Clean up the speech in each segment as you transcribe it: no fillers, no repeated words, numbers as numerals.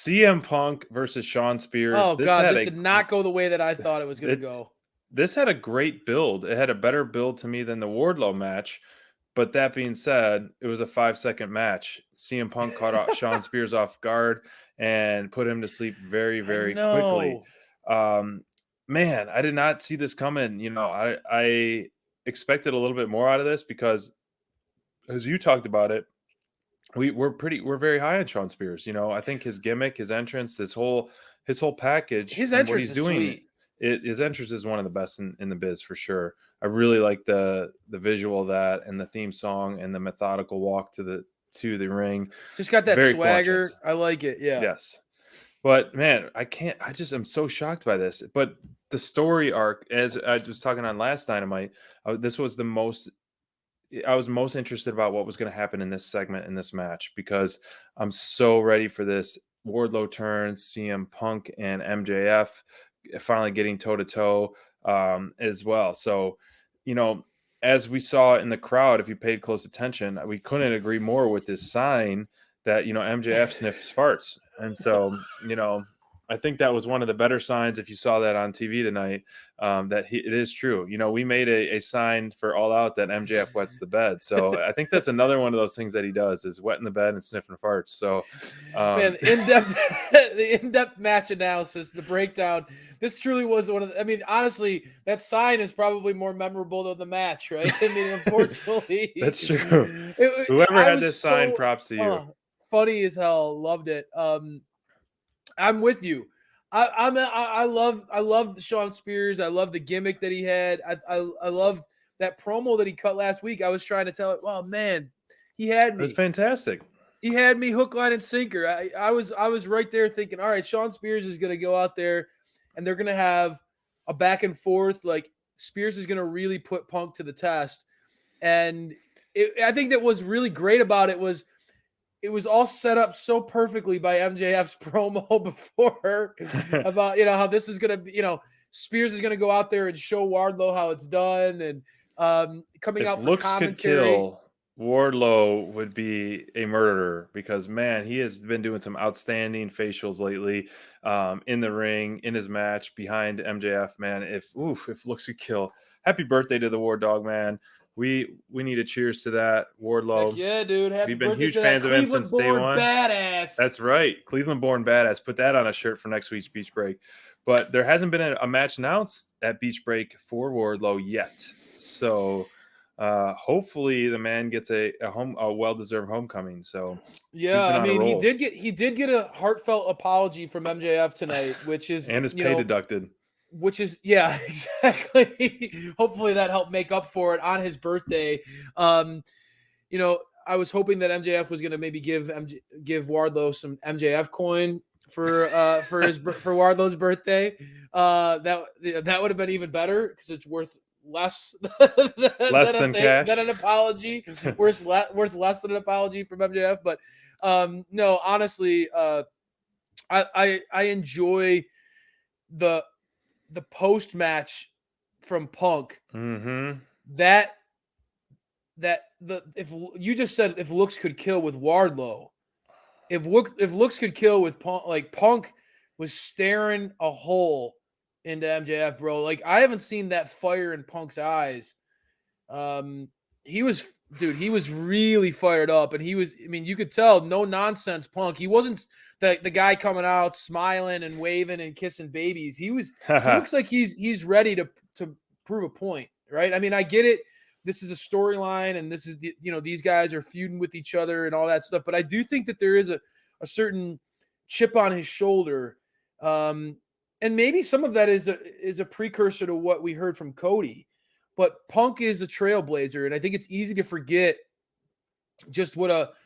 CM Punk versus Shawn Spears. Oh God, this did not go the way that I thought it was going to go. This had a great build. It had a better build to me than the Wardlow match. But that being said, it was a 5-second match. CM Punk caught Shawn Spears off guard and put him to sleep very, very quickly. Man, I did not see this coming. I expected a little bit more out of this because, as you talked about it, we're very high on Shawn Spears. I think his gimmick, his entrance, his whole package, his and what entrance he's is doing. sweet. His entrance is one of the best in the biz for sure. I really like the visual of that and the theme song and the methodical walk to the ring. Just got that Very swagger. cool I like it. Yeah. Yes. But man, I'm so shocked by this. But the story arc, as I was talking on last Dynamite, this was I was most interested about what was going to happen in this segment, in this match, because I'm so ready for this Wardlow turns, CM Punk and MJF finally getting toe to toe as well. So, as we saw in the crowd, if you paid close attention, we couldn't agree more with this sign that, MJF sniffs farts. And so, I think that was one of the better signs, if you saw that on TV tonight, that it is true. We made a sign for All Out that MJF wets the bed. So I think that's another one of those things that he does, is wetting the bed and sniffing farts. So, man, the in-depth match analysis, the breakdown. This truly was one of the, I mean, honestly, that sign is probably more memorable than the match, right? I mean, unfortunately. That's true. Whoever had this sign, props to you. Funny as hell. Loved it. I'm with you. I love Shawn Spears. I love the gimmick that he had. I love that promo that he cut last week. I was trying to tell it. Oh man, he had me. It was fantastic. He had me hook, line, and sinker. I was right there thinking, all right, Shawn Spears is going to go out there, and they're going to have a back and forth. Like Spears is going to really put Punk to the test, and I think that was really great about it was. It was all set up so perfectly by MJF's promo before about, how this is going to be, Spears is going to go out there and show Wardlow how it's done. And coming out for commentary. Could kill, Wardlow would be a murderer because, man, he has been doing some outstanding facials lately in the ring, in his match behind MJF, man. If looks could kill. Happy birthday to the War Dog, man. We need a cheers to that, Wardlow. Heck yeah, dude. We've been huge fans of him since day one. Badass. That's right. Cleveland-born badass. Put that on a shirt for next week's Beach Break. But there hasn't been a match announced at Beach Break for Wardlow yet. So hopefully the man gets a well-deserved homecoming. So yeah, I mean, he did get a heartfelt apology from MJF tonight, which is and his pay deducted. Which is, yeah, exactly. Hopefully that helped make up for it on his birthday. I was hoping that MJF was going to maybe give Wardlow some MJF coin for Wardlow's birthday. That would have been even better because it's worth less than cash. Than an apology. worth less than an apology from MJF. But no, honestly, I enjoy the post match from Punk. Mm-hmm. If you just said if looks could kill with Wardlow, if looks could kill with Punk, like Punk was staring a hole into MJF, bro. Like I haven't seen that fire in Punk's eyes. He was really fired up, and you could tell, no nonsense Punk. He wasn't the guy coming out smiling and waving and kissing babies. He looks like he's ready to prove a point, right? I mean, I get it. This is a storyline, and this is these guys are feuding with each other and all that stuff. But I do think that there is a certain chip on his shoulder, and maybe some of that is a precursor to what we heard from Cody. But Punk is a trailblazer, and I think it's easy to forget just what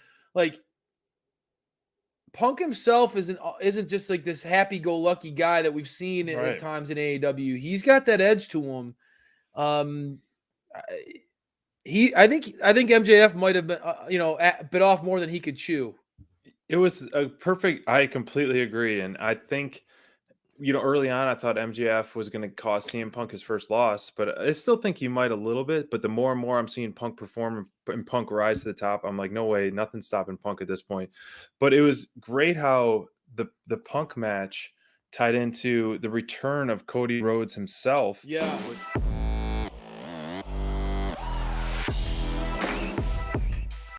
Punk himself isn't just like this happy-go-lucky guy that we've seen at times in AEW. He's got that edge to him. I think MJF might have been bit off more than he could chew. It was a perfect. I completely agree, and I think early on I thought MJF was going to cost CM Punk his first loss, but I still think he might a little bit. But the more and more I'm seeing Punk perform and Punk rise to the top, I'm like, no way, nothing's stopping Punk at this point. But it was great how the Punk match tied into the return of Cody Rhodes himself. Yeah.